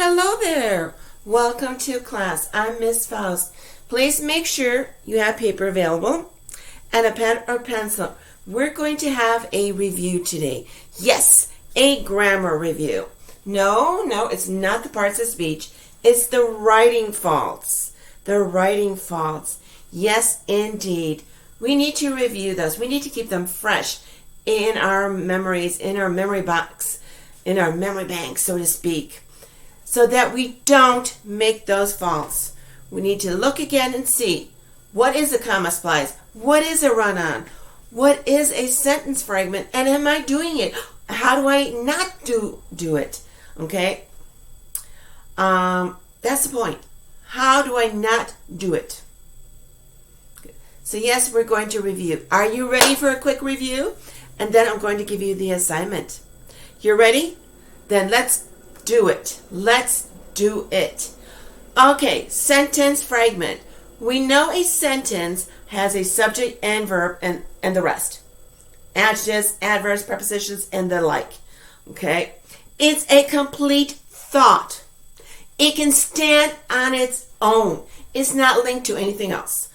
Hello there. Welcome to class. I'm Miss Faust. Please make sure you have paper available and a pen or pencil. We're going to have a review today. Yes, a grammar review. No, it's not the parts of speech. It's the writing faults. The writing faults. Yes, indeed. We need to review those. We need to keep them fresh in our memories, in our memory box, in our memory bank, so to speak, so that we don't make those faults. We need to look again and see, what is a comma splice? What is a run-on? What is a sentence fragment? And am I doing it? How do I not do it? Okay? That's the point. How do I not do it? So yes, we're going to review. Are you ready for a quick review? And then I'm going to give you the assignment. You're ready? Then let's do it. Let's do it. Okay, sentence fragment. We know a sentence has a subject and verb and the rest. Adjectives, adverbs, prepositions, and the like. Okay? It's a complete thought. It can stand on its own. It's not linked to anything else.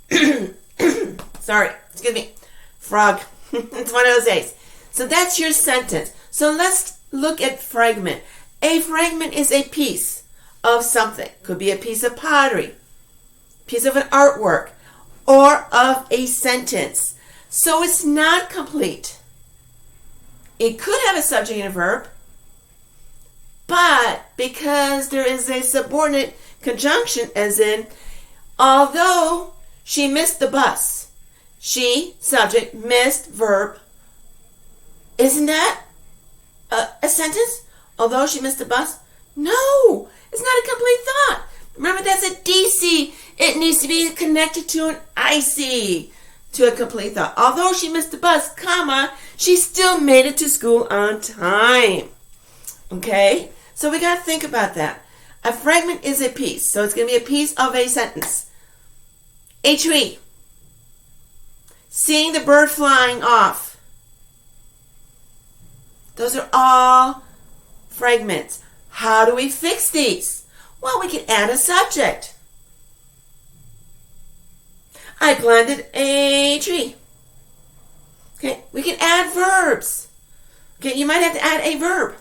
Sorry, excuse me. Frog. It's one of those days. So that's your sentence. So let's look at fragment. A fragment is a piece of something. Could be a piece of pottery, piece of an artwork, or of a sentence. So it's not complete. It could have a subject and a verb, but because there is a subordinate conjunction, as in, although she missed the bus. She, subject, missed, verb. Isn't that a sentence? Although she missed the bus? No, it's not a complete thought. Remember, that's a DC. It needs to be connected to an IC to a complete thought. Although she missed the bus, comma, she still made it to school on time. Okay? So we got to think about that. A fragment is a piece. So it's going to be a piece of a sentence. A tree. Seeing the bird flying off. Those are all fragments. How do we fix these? Well, we can add a subject. I planted a tree. Okay, we can add verbs. Okay, you might have to add a verb.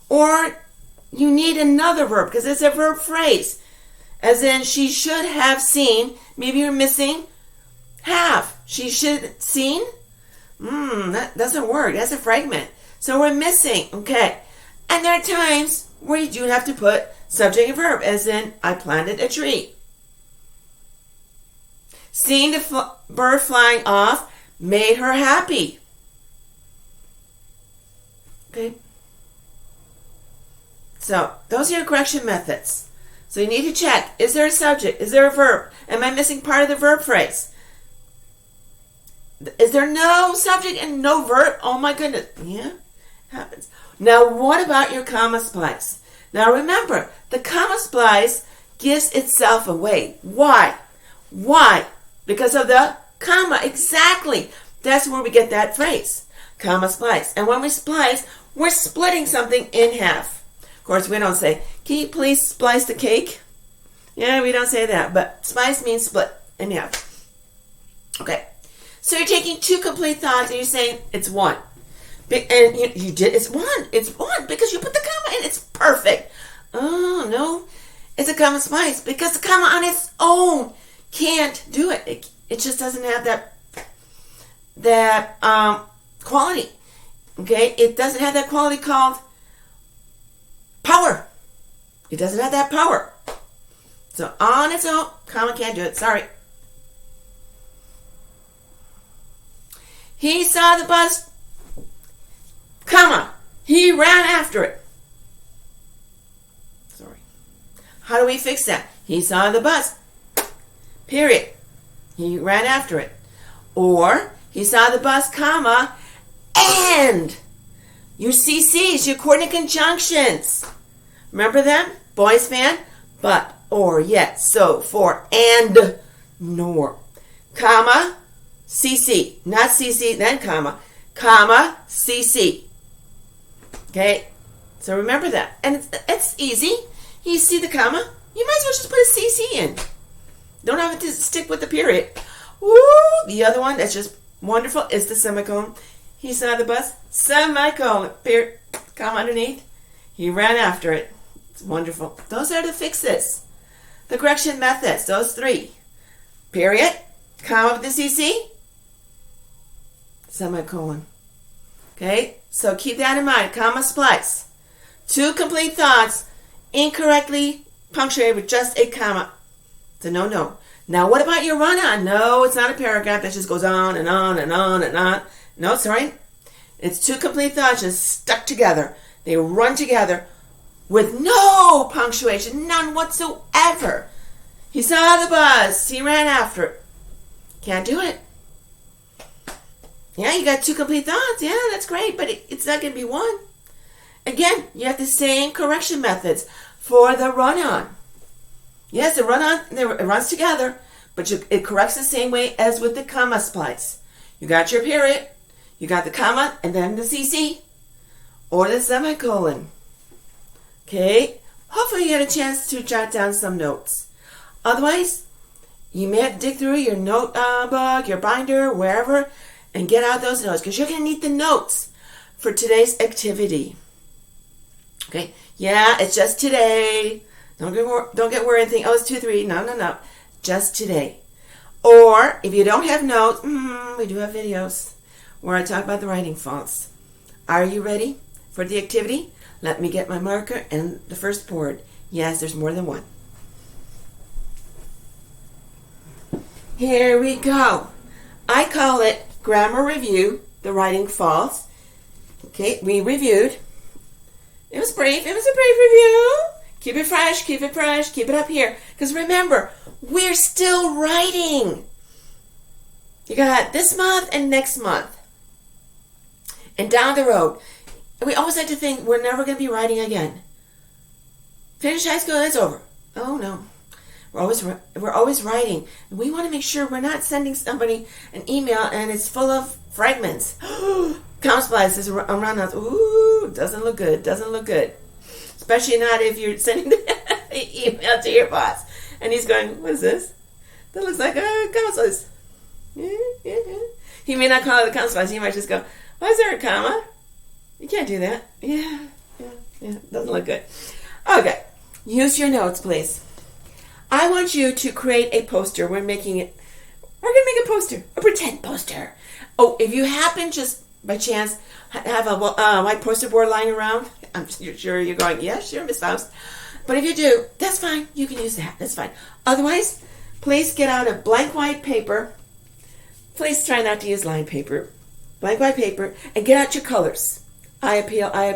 Or you need another verb because it's a verb phrase. As in, she should have seen. Maybe you're missing have. She should have seen. That doesn't work. That's a fragment. So we're missing. Okay. And there are times where you do have to put subject and verb. As in, I planted a tree. Seeing the bird flying off made her happy. Okay. So those are your correction methods. So you need to check, is there a subject? Is there a verb? Am I missing part of the verb phrase? Is there no subject and no verb? Oh my goodness. Yeah, happens. Now what about your comma splice? Now remember, the comma splice gives itself away. Why? Why? Because of the comma. Exactly. That's where we get that phrase. Comma splice. And when we splice, we're splitting something in half. Of course, we don't say, can you please splice the cake? Yeah, we don't say that. But splice means split in half. Okay. So you're taking two complete thoughts and you're saying it's one. And you did, it's one. It's one because you put the comma in. It's perfect. Oh, no. It's a comma splice because the comma on its own can't do it. It just doesn't have that quality. Okay? It doesn't have that quality called power. It doesn't have that power. So on its own, comma can't do it. Sorry. He saw the bus, comma, he ran after it. Sorry. How do we fix that? He saw the bus, period. He ran after it. Or, he saw the bus, comma, and your CCs, your coordinate conjunctions. Remember them? Boys fan, but, or, yet, so, for, and, nor. Comma, CC. Not CC, then comma. Comma, CC. Okay? So remember that. And it's easy. You see the comma, you might as well just put a CC in. Don't have to stick with the period. Woo! The other one that's just wonderful is the semicolon. He saw the bus, semicolon, period, comma underneath. He ran after it. It's wonderful. Those are the fixes. The correction methods, those three. Period, comma with the CC, semicolon. Okay, so keep that in mind. Comma splice. Two complete thoughts incorrectly punctuated with just a comma. It's a no-no. Now, what about your run-on? No, it's not a paragraph that just goes on and on and on and on. No, sorry. It's two complete thoughts just stuck together. They run together with no punctuation, none whatsoever. He saw the bus. He ran after it. Can't do it. Yeah, you got two complete thoughts. Yeah, that's great, but it's not going to be one. Again, you have the same correction methods for the run-on. Yes, the run-on, it runs together, but it corrects the same way as with the comma splice. You got your period, you got the comma, and then the CC, or the semicolon. Okay? Hopefully you had a chance to jot down some notes. Otherwise, you may have to dig through your notebook, your binder, wherever, and get out those notes, because you're going to need the notes for today's activity. Okay? Yeah, it's just today. Don't get worried and think, oh, it's 2, 3. No. Just today. Or, if you don't have notes, we do have videos where I talk about the writing faults. Are you ready for the activity? Let me get my marker and the first board. Yes, there's more than one. Here we go. I call it grammar review, the writing faults. Okay, we reviewed. It was brief. It was a brief review. Keep it fresh, keep it fresh, keep it up here. Because remember, we're still writing. You got this month and next month. And down the road. We always like to think we're never going to be writing again. Finish high school, it's over. Oh, no. We're always writing. We want to make sure we're not sending somebody an email and it's full of fragments. Comma splices around us. Ooh, doesn't look good. Doesn't look good. Especially not if you're sending the email to your boss. And he's going, what is this? That looks like a comma splice. Yeah. He may not call it a comma splice. He might just go, why is there a comma? You can't do that. Yeah. Doesn't look good. Okay. Use your notes, please. I want you to create a poster. We're going to make a poster. A pretend poster. Oh, if you happen just by chance have a white poster board lying around, I'm sure you're going, yeah, sure, Miss Faust. But if you do, that's fine. You can use that. That's fine. Otherwise, please get out a blank white paper. Please try not to use lined paper. Blank white paper. And get out your colors. Eye appeal. I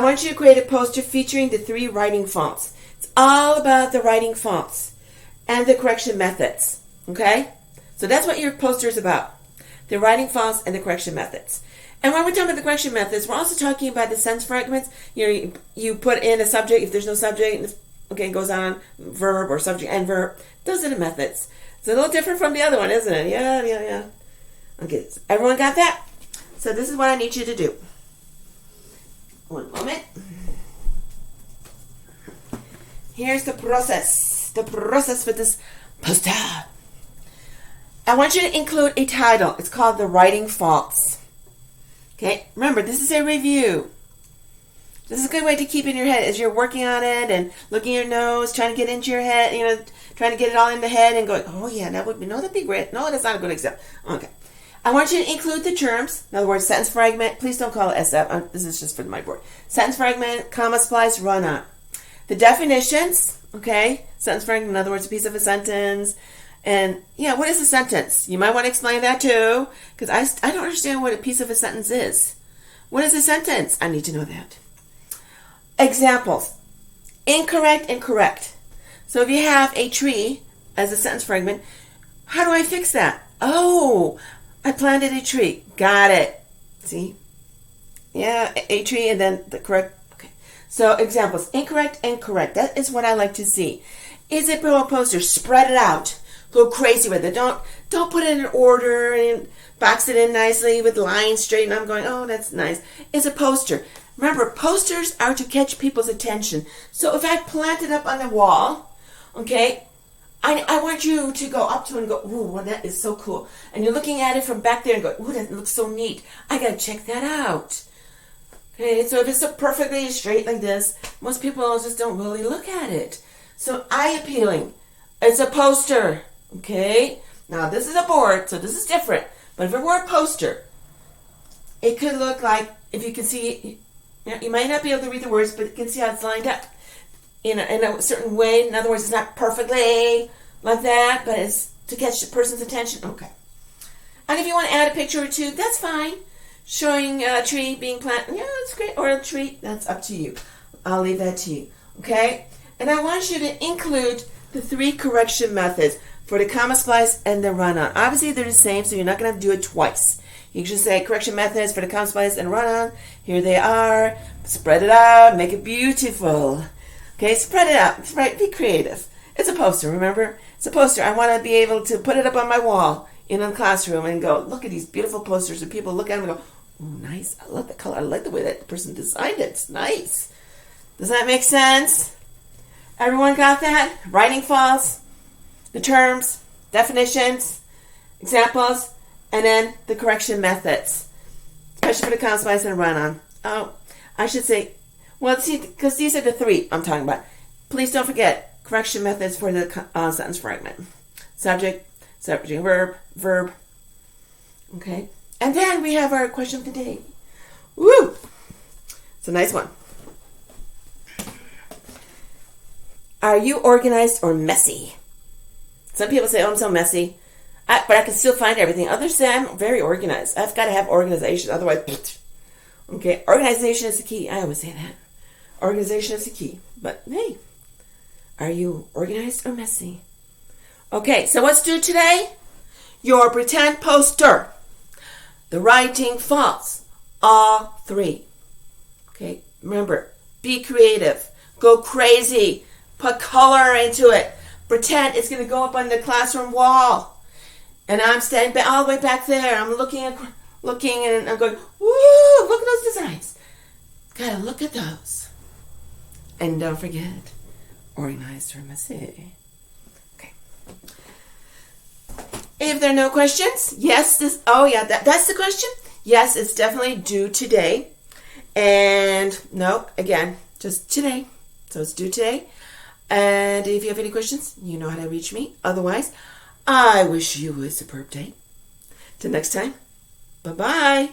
want you to create a poster featuring the 3 writing fonts. It's all about the writing fonts and the correction methods. Okay? So that's what your poster is about. The writing fonts and the correction methods. And when we're talking about the correction methods, we're also talking about the sentence fragments. You put in a subject. If there's no subject, okay, it goes on verb or subject and verb. Those are the methods. It's a little different from the other one, isn't it? Yeah. Okay, everyone got that? So this is what I need you to do. One moment. Here's the process. The process for this poster. I want you to include a title. It's called The Writing Faults. Okay, remember, this is a review. This is a good way to keep in your head as you're working on it and looking at your nose, trying to get into your head, trying to get it all in the head and going, oh yeah, that'd be great. No, that's not a good example. Okay. I want you to include the terms. In other words, sentence fragment. Please don't call it SF. This is just for my board. Sentence fragment, comma splice, run on. The definitions, okay? Sentence fragment, in other words, a piece of a sentence. And, what is a sentence? You might want to explain that too, because I don't understand what a piece of a sentence is. What is a sentence? I need to know that. Examples. Incorrect and correct. So if you have a tree as a sentence fragment, how do I fix that? Oh, I planted a tree. Got it. See? Yeah, a tree and then the correct. Okay. So examples. Incorrect and correct. That is what I like to see. Is it a poster? Spread it out. Go crazy with it. Don't put it in order and box it in nicely with lines straight. And I'm going, oh, that's nice. It's a poster. Remember, posters are to catch people's attention. So if I plant it up on the wall, okay, I want you to go up to it and go, ooh, well, that is so cool. And you're looking at it from back there and go, ooh, that looks so neat. I got to check that out. Okay, so if it's so perfectly straight like this, most people just don't really look at it. So eye appealing. It's a poster. Okay? Now this is a board, so this is different. But if it were a poster, it could look like, if you can see, you might not be able to read the words, but you can see how it's lined up in a certain way. In other words, it's not perfectly like that, but it's to catch the person's attention. Okay. And if you want to add a picture or two, that's fine. Showing a tree being planted, yeah, that's great. Or a tree, that's up to you. I'll leave that to you. Okay? And I want you to include the 3 correction methods for the comma splice and the run-on. Obviously, they're the same, so you're not going to have to do it twice. You can just say correction methods for the comma splice and run-on. Here they are. Spread it out. Make it beautiful. Okay, spread it out. Right, be creative. It's a poster, remember? It's a poster. I want to be able to put it up on my wall in a classroom and go, look at these beautiful posters, and people look at them and go, oh, nice. I love the color. I like the way that person designed it. It's nice. Does that make sense? Everyone got that? Writing falls, the terms, definitions, examples, and then the correction methods, especially for the comma splice and run-on. Oh, I should say, well, see, because these are the 3 I'm talking about. Please don't forget correction methods for the sentence fragment. Subject, verb, verb. Okay. And then we have our question of the day. Woo! It's a nice one. Are you organized or messy? Some people say, oh, I'm so messy. But I can still find everything. Others say I'm very organized. I've got to have organization. Otherwise, okay, organization is the key. I always say that. Organization is the key. But hey, are you organized or messy? Okay, so what's due today? Your pretend poster. The writing false. All 3. Okay, remember, be creative. Go crazy. Put color into it. Pretend it's going to go up on the classroom wall. And I'm standing all the way back there. I'm looking and I'm going, woo, look at those designs. Gotta look at those. And don't forget, organized or messy. Okay. If there are no questions, yes, that's the question. Yes, it's definitely due today. And no, again, just today. So it's due today. And if you have any questions, you know how to reach me. Otherwise, I wish you a superb day. Till next time, bye-bye.